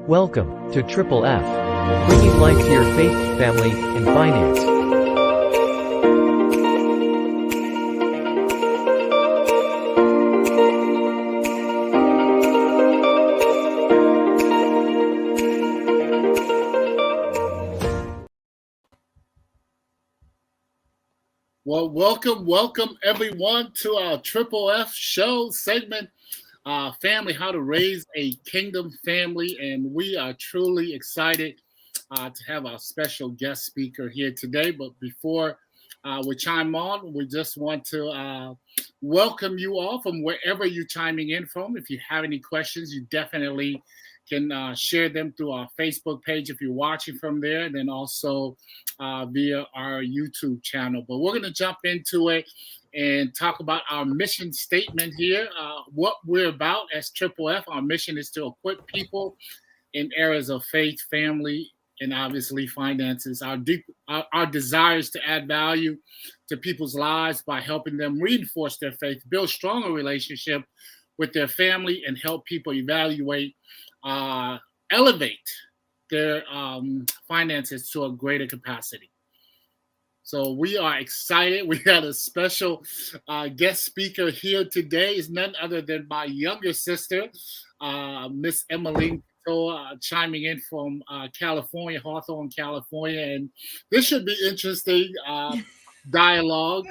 Welcome to Triple F, bringing light to your faith, family, and finance. Well, welcome everyone to our Triple F show segment, Family, How to Raise a Kingdom Family. And we are truly excited to have our special guest speaker here today. But before we chime on, we just want to welcome you all from wherever you're chiming in from. If you have any questions, you definitely can share them through our Facebook page if you're watching from there, and then also via our YouTube channel. But we're going to jump into it and talk about our mission statement here. What we're about as Triple F, our mission is to equip people in areas of faith, family, and obviously finances. Our desire is to add value to people's lives by helping them reinforce their faith, build stronger relationship with their family, and help people elevate their finances to a greater capacity. So we are excited. We got a special guest speaker here today. Is none other than my younger sister, Miss Emeline Katoa, chiming in from California, Hawthorne, California. And this should be interesting dialogue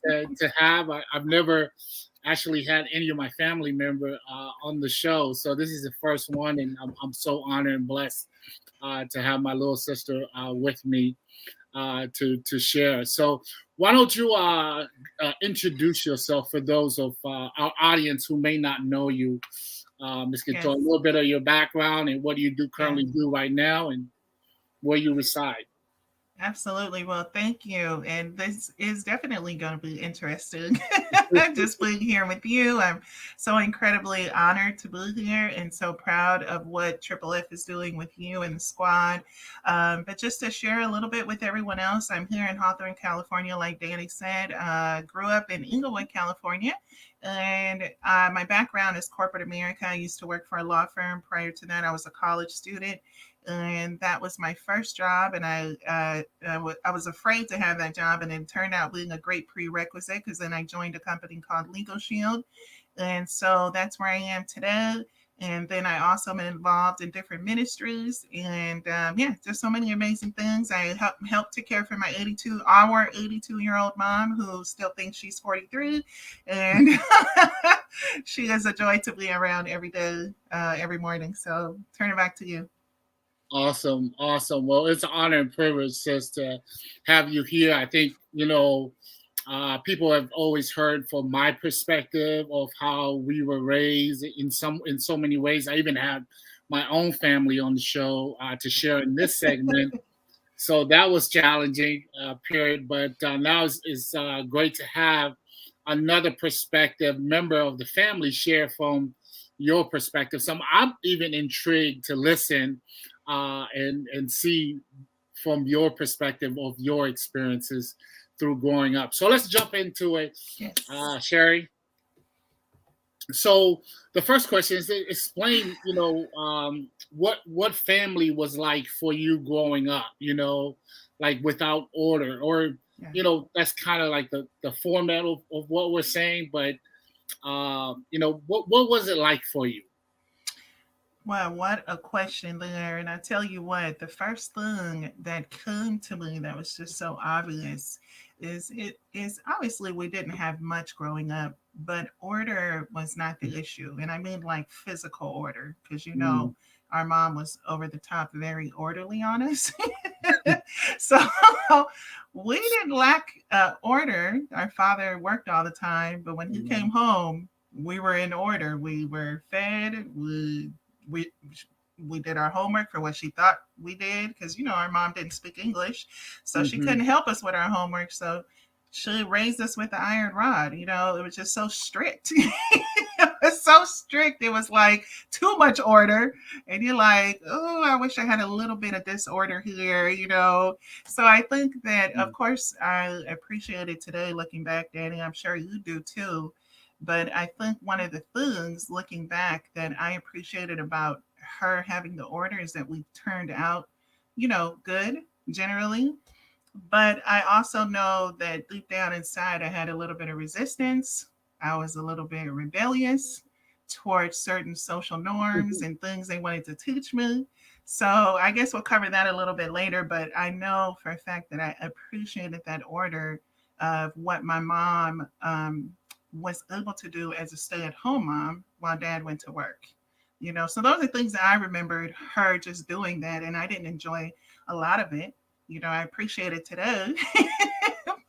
to have. I've never actually had any of my family member on the show, so this is the first one, and I'm so honored and blessed to have my little sister with me to share. So why don't you introduce yourself for those of our audience who may not know you, Ms. Katoa, a little bit of your background and what do you currently do right now and where you reside. Absolutely. Well, thank you. And this is definitely going to be interesting. Just being here with you. I'm so incredibly honored to be here and so proud of what Triple F is doing with you and the squad. But just to share a little bit with everyone else, I'm here in Hawthorne, California, like Danny said. Grew up in Inglewood, California. And my background is corporate America. I used to work for a law firm. Prior to that, I was a college student. And that was my first job, and I was afraid to have that job, and it turned out being a great prerequisite because then I joined a company called Legal Shield, and so that's where I am today. And then I also been involved in different ministries, and just so many amazing things. I helped to care for my 82-year-old mom who still thinks she's 43, and she is a joy to be around every day, every morning. So turn it back to you. Awesome. Well, it's an honor and privilege, sis, to have you here. I think, people have always heard from my perspective of how we were raised in so many ways. I even had my own family on the show to share in this segment. So that was challenging period, but now it's great to have another perspective, member of the family, share from your perspective. So I'm even intrigued to listen and see from your perspective of your experiences through growing up. So let's jump into it, Yes. Sherry. So the first question is to explain, what family was like for you growing up, like without order, or that's kind of like the format of what we're saying, but what was it like for you? Well, what a question there. And I tell you what, the first thing that came to me that was just so obvious is obviously we didn't have much growing up, but order was not the issue. And I mean like physical order, because our mom was over the top very orderly on us. So we didn't lack order. Our father worked all the time, but when he came home, we were in order. We were fed. We we did our homework for what she thought we did, because our mom didn't speak English, so she couldn't help us with our homework. So she raised us with the iron rod. It was just so strict. It was so strict. It was like too much order, and you're like, oh, I wish I had a little bit of disorder here. So I think that, of course, I appreciate it today looking back, Danny. I'm sure you do too. But I think one of the things looking back that I appreciated about her having the order is that we turned out, good generally. But I also know that deep down inside, I had a little bit of resistance. I was a little bit rebellious towards certain social norms and things they wanted to teach me. So I guess we'll cover that a little bit later. But I know for a fact that I appreciated that order of what my mom was able to do as a stay at home mom while dad went to work. So those are things that I remembered her just doing that. And I didn't enjoy a lot of it. I appreciate it today.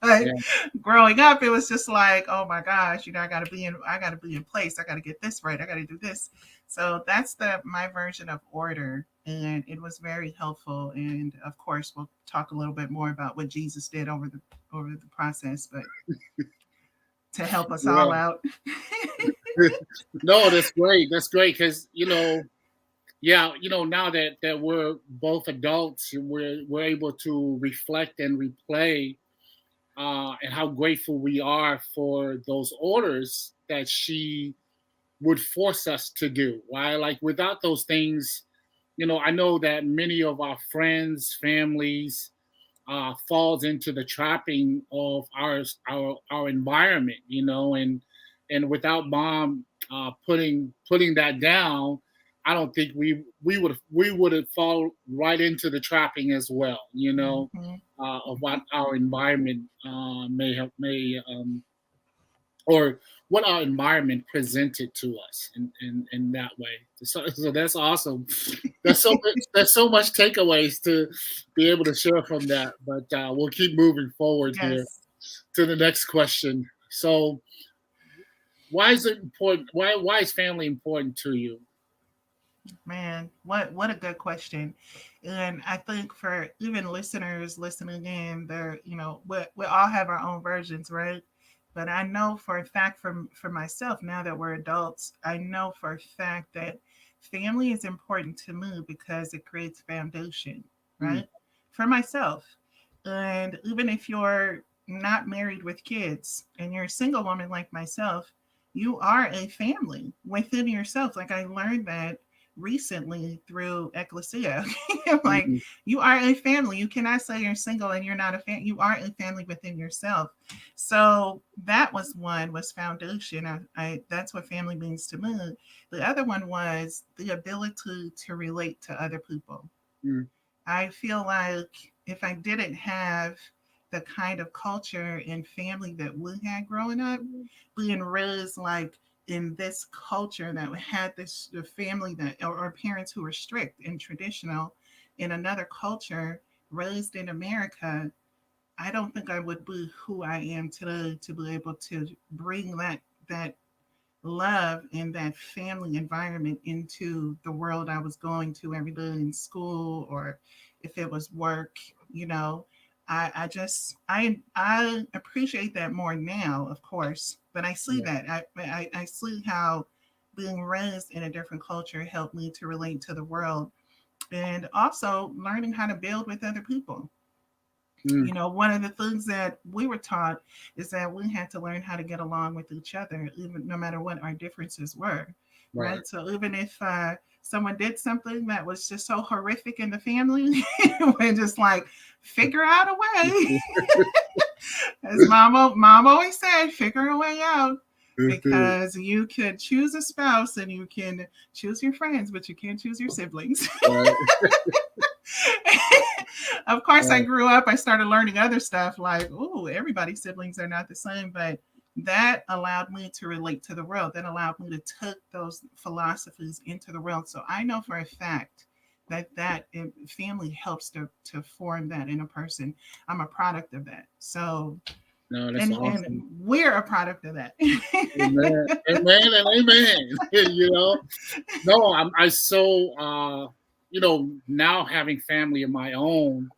But Yeah. growing up, it was just like, oh my gosh, I gotta be in place. I gotta get this right. I gotta do this. So that's my version of order. And it was very helpful. And of course, we'll talk a little bit more about what Jesus did over the process, but to help us all Yeah. out. No, that's great. That's great because yeah, now that we're both adults, we're able to reflect and replay, and how grateful we are for those orders that she would force us to do. Right, like without those things, I know that many of our friends, families, falls into the trapping of our environment, and without mom putting that down, I don't think we would have fall right into the trapping as well, Mhm. of what our environment or what our environment presented to us in that way. So that's awesome. There's so much takeaways to be able to share from that, but we'll keep moving forward here Yes. to the next question. So, why is it important? Why is family important to you? Man, what a good question. And I think for even listeners listening in, we all have our own versions, right? But I know for a fact for myself, now that we're adults, I know for a fact that family is important to me because it creates foundation, Mm, right? For myself. And even if you're not married with kids and you're a single woman like myself, you are a family within yourself. Like I learned that recently through Ecclesia. Like mm, you are a family. You cannot say you're single and you're not a fan. You are a family within yourself. So that was foundation. I that's what family means to me. The other one was the ability to relate to other people. mm, I feel like if I didn't have the kind of culture and family that we had growing up, being raised like in this culture that had this the family that or parents who were strict and traditional in another culture, raised in America, I don't think I would be who I am today to be able to bring that love and that family environment into the world I was going to every day in school or if it was work, you know. I appreciate that more now, of course, but I see yeah, that. I see how being raised in a different culture helped me to relate to the world and also learning how to build with other people. mm, One of the things that we were taught is that we had to learn how to get along with each other, even no matter what our differences were, right. right? So even if someone did something that was just so horrific in the family, we just like figure out a way. As mom always said, figure a way out. Because you could choose a spouse and you can choose your friends, but you can't choose your siblings. Right, Of course, I right. grew up, I started learning other stuff like, oh, everybody's siblings are not the same. But that allowed me to relate to the world. That allowed me to take those philosophies into the world. So I know for a fact that family helps to form that in a person. I'm a product of that. So, No, that's and awesome. we're a product of that. Amen, amen, and amen. No, I so now having family of my own,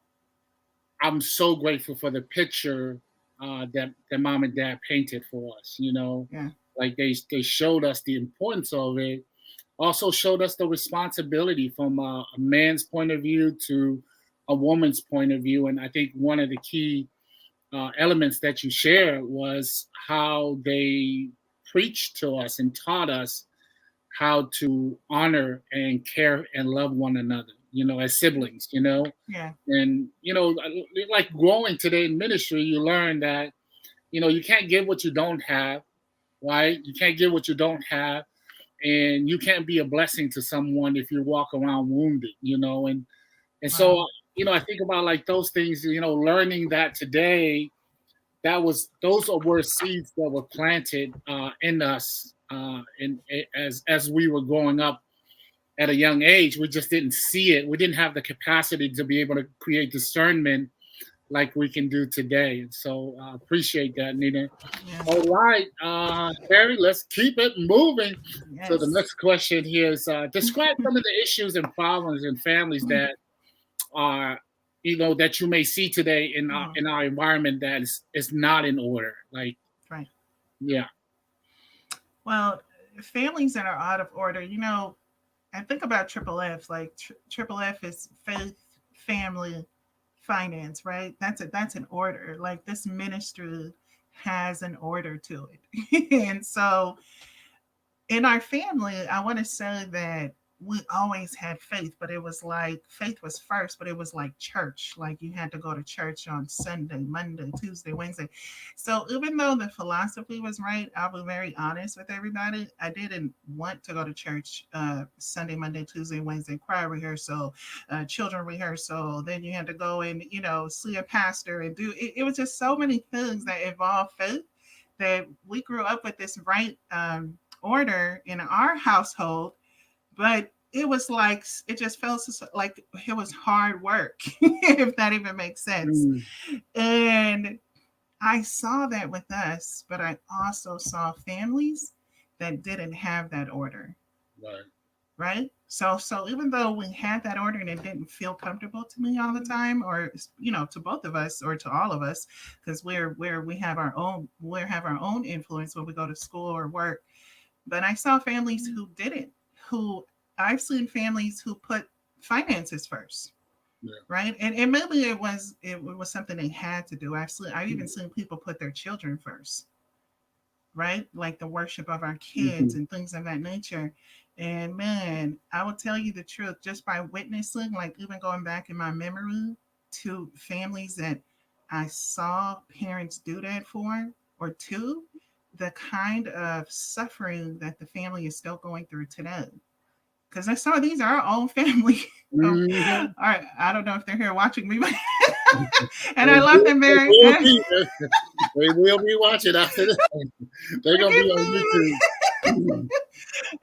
I'm so grateful for the picture that mom and dad painted for us. Yeah. Like they showed us the importance of it. Also showed us the responsibility from a man's point of view to a woman's point of view. And I think one of the key elements that you shared was how they preached to us and taught us how to honor and care and love one another, as siblings, Yeah. and like growing today in ministry, you learn that you can't give what you don't have, right? You can't give what you don't have, and you can't be a blessing to someone if you walk around wounded, and Wow. so I think about like those things, learning that today, those were seeds that were planted in us, as we were growing up at a young age. We just didn't see it. We didn't have the capacity to be able to create discernment like we can do today. And so I appreciate that, Nina. Yeah. All right, Harry, let's keep it moving. So the Yes. next question here is, describe some of the issues and problems in families that are, that you may see today Mhm. in our environment that is not in order. Like, Right. yeah. Well, families that are out of order, I think about Triple F. Like Triple F is faith, family, finance, right? That's an order. Like this ministry has an order to it. And so in our family, I want to say that we always had faith, but it was like faith was first, but it was like church. Like you had to go to church on Sunday, Monday, Tuesday, Wednesday. So even though the philosophy was right, I'll be very honest with everybody. I didn't want to go to church Sunday, Monday, Tuesday, Wednesday, choir rehearsal, children rehearsal. Then you had to go and, see a pastor and do it. It was just so many things that involved faith that we grew up with this right order in our household, but it was like it just felt like it was hard work, if that even makes sense. Mm, And I saw that with us, but I also saw families that didn't have that order, right. right? So even though we had that order and it didn't feel comfortable to me all the time, or to both of us or to all of us, because we have our own influence when we go to school or work. But I saw families who didn't, who I've seen families who put finances first, Yeah. right? And maybe it was something they had to do. I've even seen people put their children first, right? Like the worship of our kids Mhm. and things of that nature. And man, I will tell you the truth, just by witnessing, like even going back in my memory to families that I saw parents do that for, or to, the kind of suffering that the family is still going through today. Because I saw these are our own family. All Mhm. right, I don't know if they're here watching me, but and I love them They very. will be. They will be watching after this. They're gonna be Forgive on me. YouTube.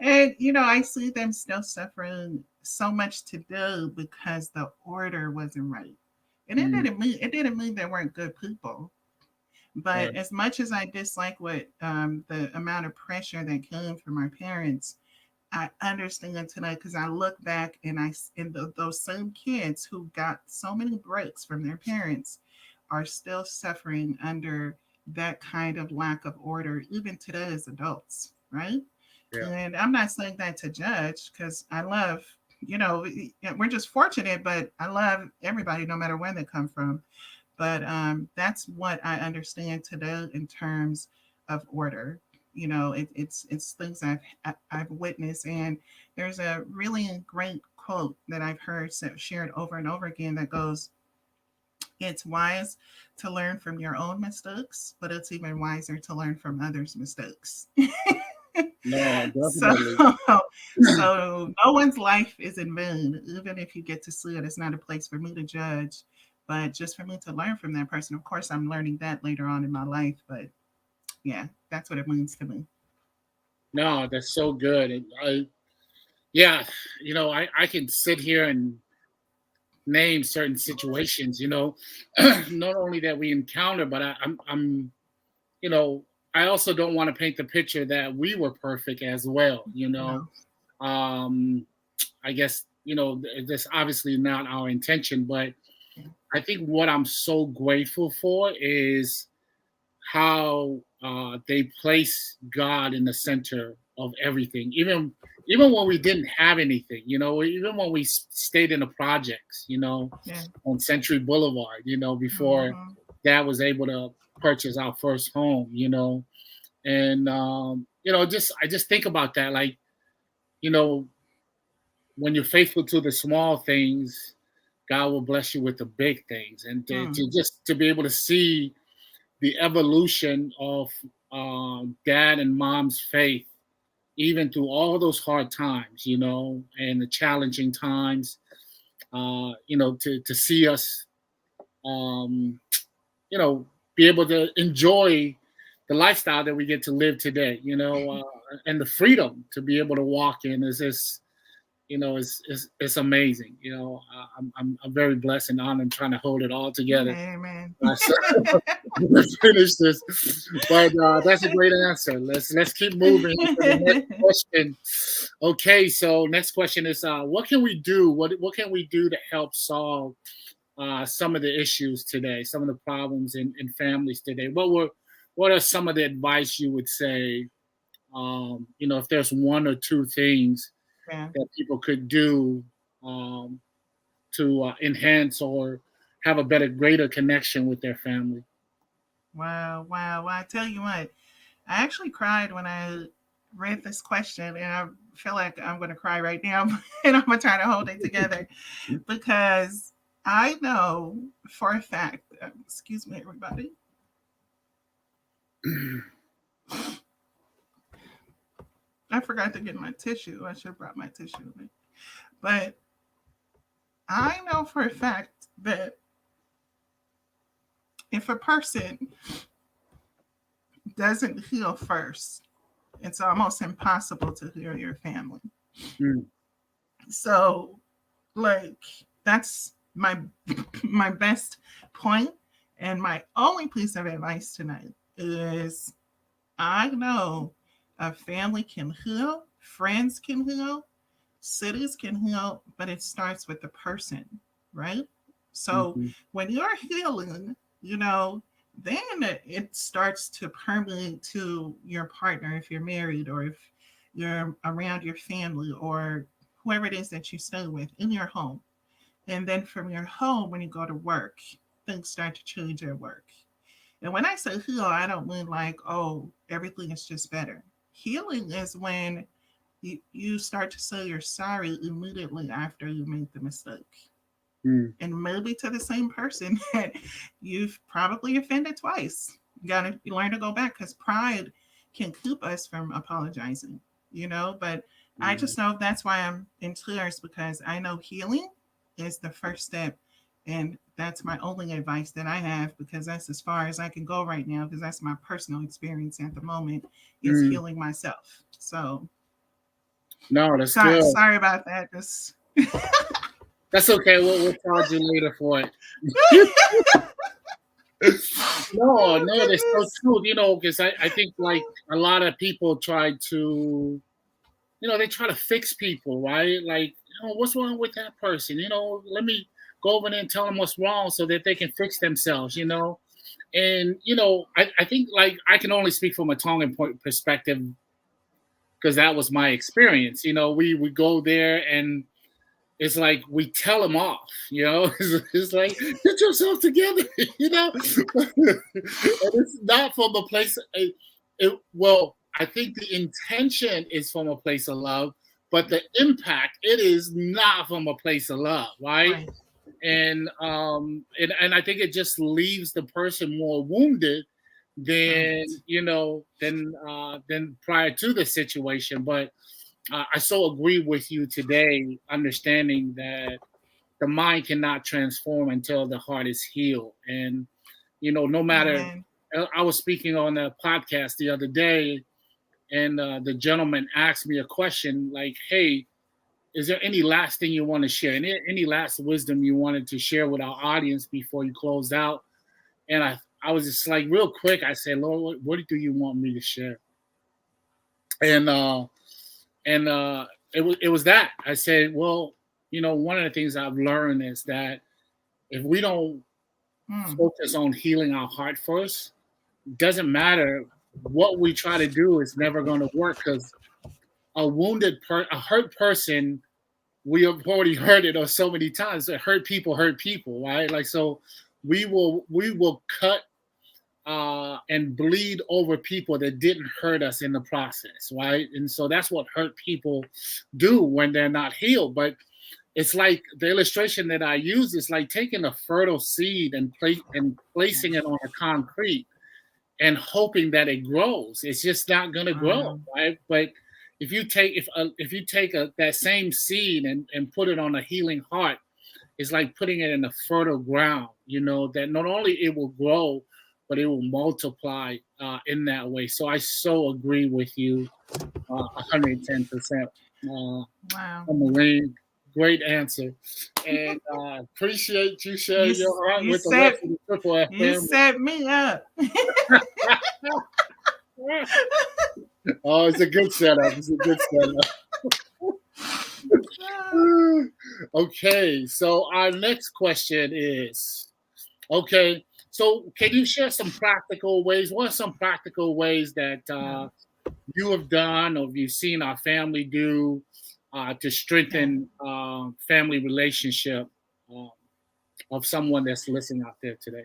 And I see them still suffering so much to do because the order wasn't right. And it Mm, didn't mean it didn't mean they weren't good people. right. But as much as I dislike what the amount of pressure that came from our parents, I understand tonight because I look back and those same kids who got so many breaks from their parents are still suffering under that kind of lack of order, even today as adults, right? Yeah. And I'm not saying that to judge because I love, we're just fortunate, but I love everybody no matter where they come from. But that's what I understand today in terms of order. It's things I've witnessed, and there's a really great quote that I've heard shared over and over again that goes, "It's wise to learn from your own mistakes, but it's even wiser to learn from others' mistakes." No, So, definitely. so no one's life is in vain, even if you get to see it. It's not a place for me to judge, but just for me to learn from that person. Of course, I'm learning that later on in my life, but yeah, that's what it means to me. No, that's so good. And yeah, I can sit here and name certain situations, not only that we encounter, but I'm, you know, I also don't want to paint the picture that we were perfect as well. No. Um, I guess that's obviously not our intention, but Yeah. I think what I'm so grateful for is how they place God in the center of everything, even when we didn't have anything, even when we stayed in the projects, Yeah. on Century Boulevard, before Hmm. Dad was able to purchase our first home, and just I just think about that, like you know, when you're faithful to the small things, God will bless you with the big things. And to just to be able to see the evolution of dad and mom's faith, even through all those hard times, and the challenging times, to see us, um, be able to enjoy the lifestyle that we get to live today, and the freedom to be able to walk in is just, it's amazing. I'm very blessed and honored. I'm trying to hold it all together. Amen. Let's finish this, but that's a great answer. Let's keep moving to the next question. Okay, so next question is, what can we do? What can we do to help solve some of the issues today, some of the problems in families today? What are some of the advice you would say? If there's one or two things that people could do to enhance or have a greater connection with their family. Wow. Well, I tell you what, I actually cried when I read this question, and I feel like I'm going to cry right now, and I'm going to try to hold it together because I know for a fact, excuse me, everybody. I forgot to get my tissue. I should have brought my tissue with me. But I know for a fact that if a person doesn't heal first, it's almost impossible to heal your family. So, that's my best point, and my only piece of advice tonight is I know a family can heal, friends can heal, cities can heal, but it starts with the person, right? So when you're healing, then it starts to permeate to your partner if you're married, or if you're around your family, or whoever it is that you stay with in your home. And then from your home, when you go to work, things start to change at work. And when I say heal, I don't mean like, oh, everything is just better. Healing is when you start to say you're sorry immediately after you made the mistake. And maybe to the same person that you've probably offended twice. You got to learn to go back, because pride can keep us from apologizing, But I just know that's why I'm in tears, because I know healing is the first step. And that's my only advice that I have, because that's as far as I can go right now, because that's my personal experience at the moment, is healing myself. So, no, that's good. Sorry about that. That's okay. We'll charge you later for it. No, that's so true. Because I think like a lot of people try to, they try to fix people, right? Like, what's wrong with that person? Let me go over there and tell them what's wrong so that they can fix themselves, And, I think like I can only speak from a Tongan perspective, because that was my experience. We go there and it's like we tell them off, It's like, get yourself together, And it's not from a place. Well, I think the intention is from a place of love, but the impact, it is not from a place of love, right? And I think it just leaves the person more wounded than than prior to the situation. But I so agree with you today, understanding that the mind cannot transform until the heart is healed. And, no matter, I was speaking on a podcast the other day, and the gentleman asked me a question like, hey, is there any last thing you want to share? Any last wisdom you wanted to share with our audience before you close out? And I was just like, real quick, I said, Lord, what do you want me to share? And it was that I said, well, one of the things I've learned is that if we don't focus on healing our heart first, it doesn't matter what we try to do, it's never going to work, because a hurt person, we have already heard it so many times, that hurt people, right? Like, so we will cut and bleed over people that didn't hurt us in the process, right? And so that's what hurt people do when they're not healed. But it's like the illustration that I use is like taking a fertile seed and placing it on a concrete and hoping that it grows. It's just not going to grow, right? But if you take that same seed and put it on a healing heart, it's like putting it in a fertile ground. You know that not only it will grow, but it will multiply in that way. So I so agree with you, 110%. Wow. Emeline, great answer, and appreciate you sharing your heart You with the set rest of the Triple F you family. set me up. Oh, it's a good setup. It's a good setup. Okay, so our next question is, okay, so can you share some practical ways? What are some practical ways that you have done or you've seen our family do to strengthen family relationship uh, of someone that's listening out there today?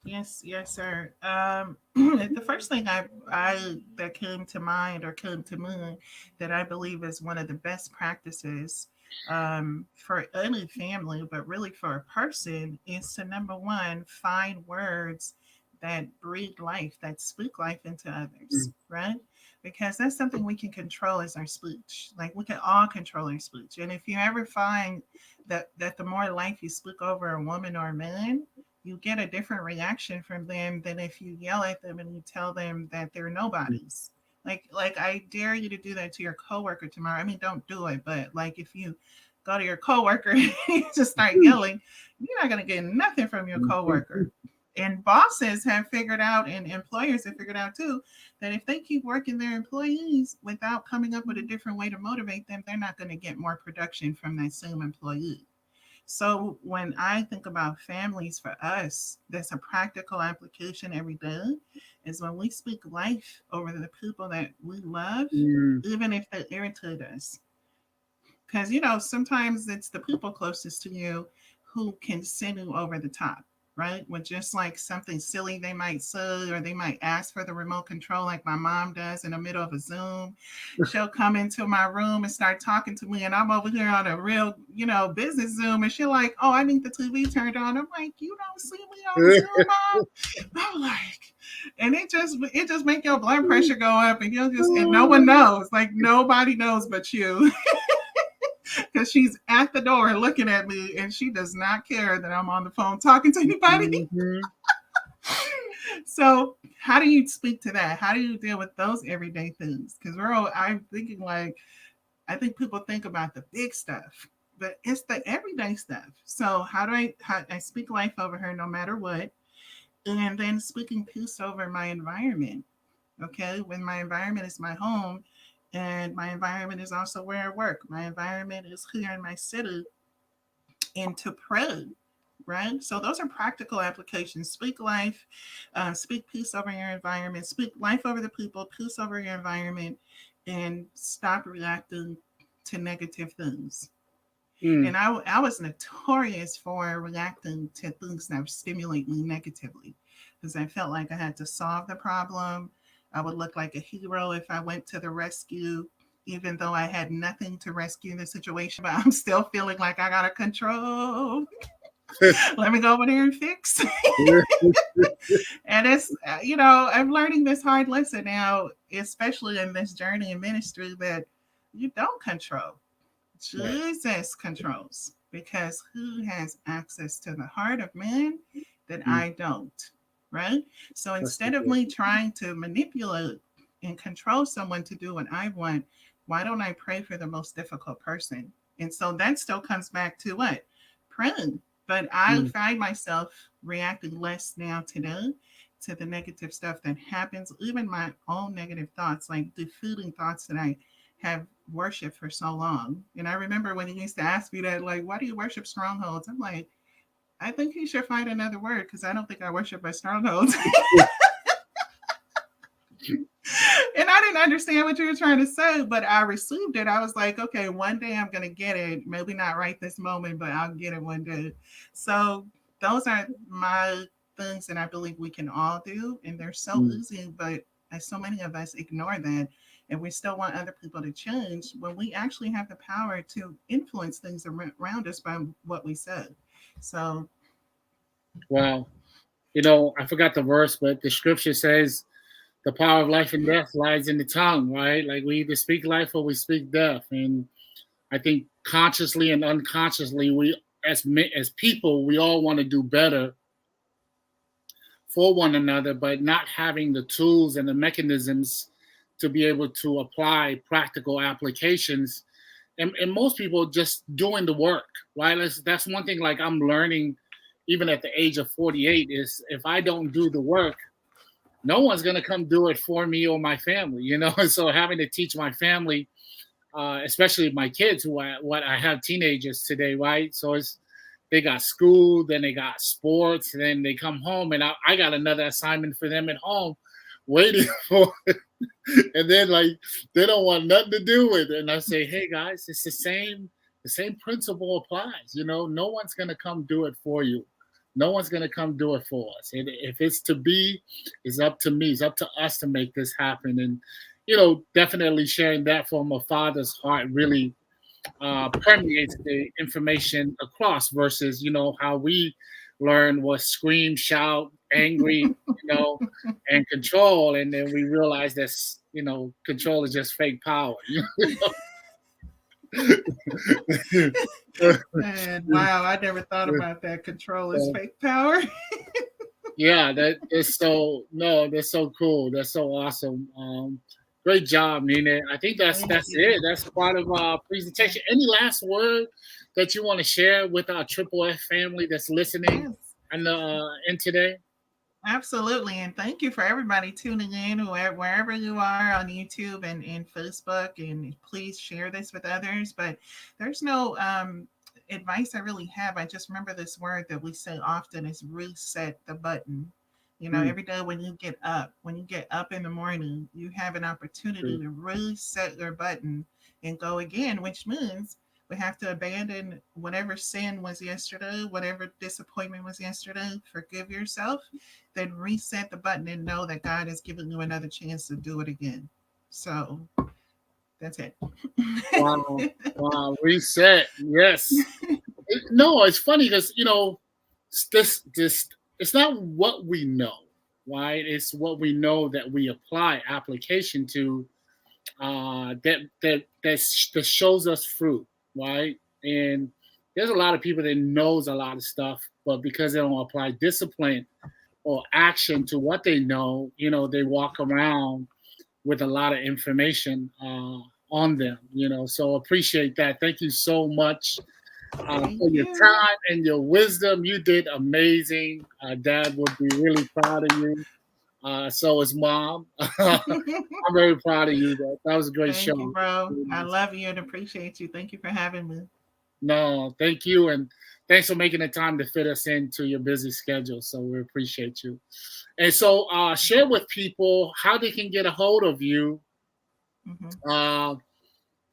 Yes, yes, sir. The first thing I that came to mind or came to me that I believe is one of the best practices for any family, but really for a person, is to number one find words that breathe life, that speak life into others, right? Because that's something we can control is our speech. Like we can all control our speech, and if you ever find that the more life you speak over a woman or a man, you get a different reaction from them than if you yell at them and you tell them that they're nobodies. Like I dare you to do that to your coworker tomorrow. I mean, don't do it, but like if you go to your coworker and you just start yelling, you're not gonna get nothing from your coworker. And bosses have figured out, and employers have figured out too, that if they keep working their employees without coming up with a different way to motivate them, they're not going to get more production from that same employee. So when I think about families for us, there's a practical application every day is when we speak life over the people that we love, Mm, even if they irritate us. Because, sometimes it's the people closest to you who can send you over the top, right? With just like something silly they might say, or they might ask for the remote control, like my mom does in the middle of a Zoom. She'll come into my room and start talking to me, and I'm over here on a real, business Zoom, and she'll like, oh, I need the TV turned on. I'm like, you don't see me on the Zoom, mom? I'm like, and it just make your blood pressure go up, and and no one knows, like nobody knows but you. Because she's at the door looking at me and she does not care that I'm on the phone talking to anybody. mhm, So, how do you speak to that? How do you deal with those everyday things? Because I'm thinking like, I think people think about the big stuff, but it's the everyday stuff. So, I speak life over her no matter what? And then speaking peace over my environment. Okay. When my environment is my home, and my environment is also where I work. My environment is here in my city, and to pray, right? So those are practical applications. Speak life, speak peace over your environment, speak life over the people, peace over your environment, and stop reacting to negative things. mm, And I was notorious for reacting to things that stimulate me negatively because I felt like I had to solve the problem. I would look like a hero if I went to the rescue, even though I had nothing to rescue the situation, but I'm still feeling like I got to control. Let me go over there and fix. And I'm learning this hard lesson now, especially in this journey in ministry, that you don't control. right. Jesus controls, because who has access to the heart of man that Mm, I don't, right? So that's instead of good. me trying to manipulate and control someone to do what I want, why don't I pray for the most difficult person? And so that still comes back to what? Praying. But I Mm, find myself reacting less now today to the negative stuff that happens, even my own negative thoughts, like defeating thoughts that I have worshiped for so long. And I remember when he used to ask me that, like, why do you worship strongholds? I'm like, I think he should find another word because I don't think I worship my strongholds. And I didn't understand what you were trying to say, but I received it. I was like, okay, one day I'm going to get it. Maybe not right this moment, but I'll get it one day. So those are my things that I believe we can all do, and they're so easy, but so many of us ignore that, and we still want other people to change when we actually have the power to influence things around us by what we said. So, Wow. I forgot the verse, but the scripture says the power of life and death lies in the tongue, right? Like we either speak life or we speak death. And I think consciously and unconsciously, we as people, we all want to do better for one another, but not having the tools and the mechanisms to be able to apply practical applications. And most people just doing the work, right? That's one thing like I'm learning even at the age of 48 is if I don't do the work, no one's going to come do it for me or my family. And so having to teach my family, especially my kids, what I have teenagers today, right? So they got school, then they got sports, and then they come home, and I got another assignment for them at home, waiting for, and then like they don't want nothing to do with it. And I say, hey guys, it's the same principle applies. No one's gonna come do it for you. No one's gonna come do it for us. And if it's to be, it's up to me. It's up to us to make this happen. And definitely sharing that from a father's heart really permeates the information across versus how we learn was scream, shout, angry, and control, and then we realize that control is just fake power. and wow, I never thought about that. Control is fake power. Yeah, that's so cool. That's so awesome. Great job, Nina. I think that's it. That's part of our presentation. Any last word that you want to share with our Triple F family that's listening in today? Absolutely. And thank you for everybody tuning in, wherever you are on YouTube and Facebook. And please share this with others. But there's no advice I really have. I just remember this word that we say often is reset the button. Every day when you get up in the morning, you have an opportunity to reset your button and go again, which means we have to abandon whatever sin was yesterday, whatever disappointment was yesterday, forgive yourself, then reset the button and know that God has given you another chance to do it again. So that's it. Wow. Reset. Yes. No, it's funny because, this it's not what we know, right? It's what we know that we apply application to that shows us fruit, right? And there's a lot of people that knows a lot of stuff, but because they don't apply discipline or action to what they know, they walk around with a lot of information on them, So appreciate that. Thank you so much for your time and your wisdom. You did amazing. Dad would be really proud of you. So is Mom. I'm very proud of you. That was a great show. Thank you, bro. I love you and appreciate you. Thank you for having me. No, thank you. And thanks for making the time to fit us into your busy schedule. So we appreciate you. And so share with people how they can get a hold of you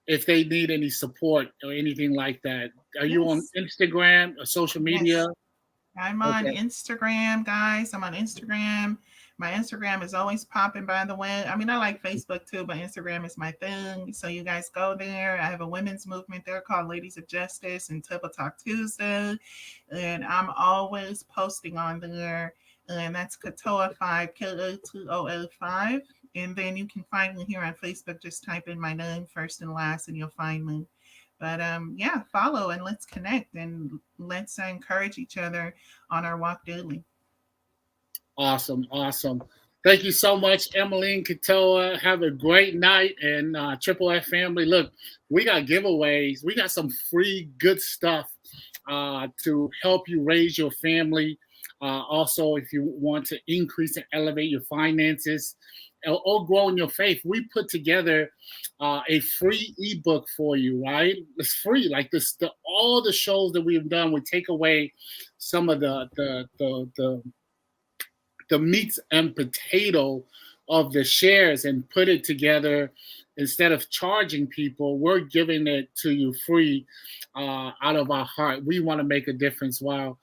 if they need any support or anything like that. Are you on Instagram or social media? Yes. I'm on Instagram, guys. I'm on Instagram. My Instagram is always popping, by the way. I mean, I like Facebook too, but Instagram is my thing. So you guys go there. I have a women's movement there called Ladies of Justice and Table Talk Tuesday. And I'm always posting on there. And that's Katoa 5, Katoa 5. And then you can find me here on Facebook. Just type in my name first and last, and you'll find me. But follow and let's connect and let's encourage each other on our walk daily. Awesome. Thank you so much, Emeline Katoa. Have a great night. And Triple F family, look, we got giveaways. We got some free good stuff to help you raise your family. Also, if you want to increase and elevate your finances or grow in your faith, we put together a free ebook for you, right? It's free. Like this, all the shows that we've done, we take away some of the meats and potato of the shares and put it together. Instead of charging people, we're giving it to you free out of our heart. We want to make a difference while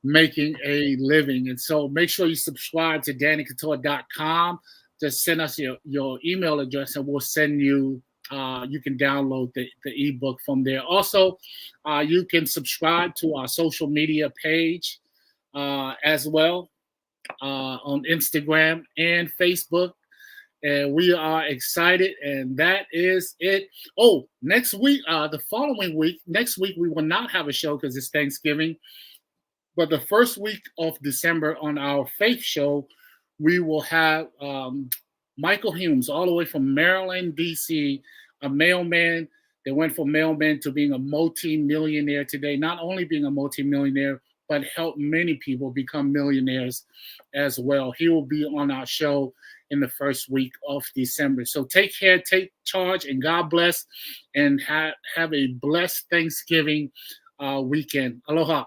making a living. And so make sure you subscribe to DannyKatoa.com. Just send us your email address and we'll send you, you can download the ebook from there. Also, you can subscribe to our social media page as well on Instagram and Facebook. And we are excited, and that is it. Oh, next week, the following week, next week, we will not have a show because it's Thanksgiving. But the first week of December on our faith show, we will have Michael Humes, all the way from Maryland, D.C., a mailman that went from mailman to being a multi-millionaire today, not only being a multi-millionaire, but help many people become millionaires as well. He will be on our show in the first week of December. So take care, take charge, and God bless, and have a blessed Thanksgiving weekend. Aloha.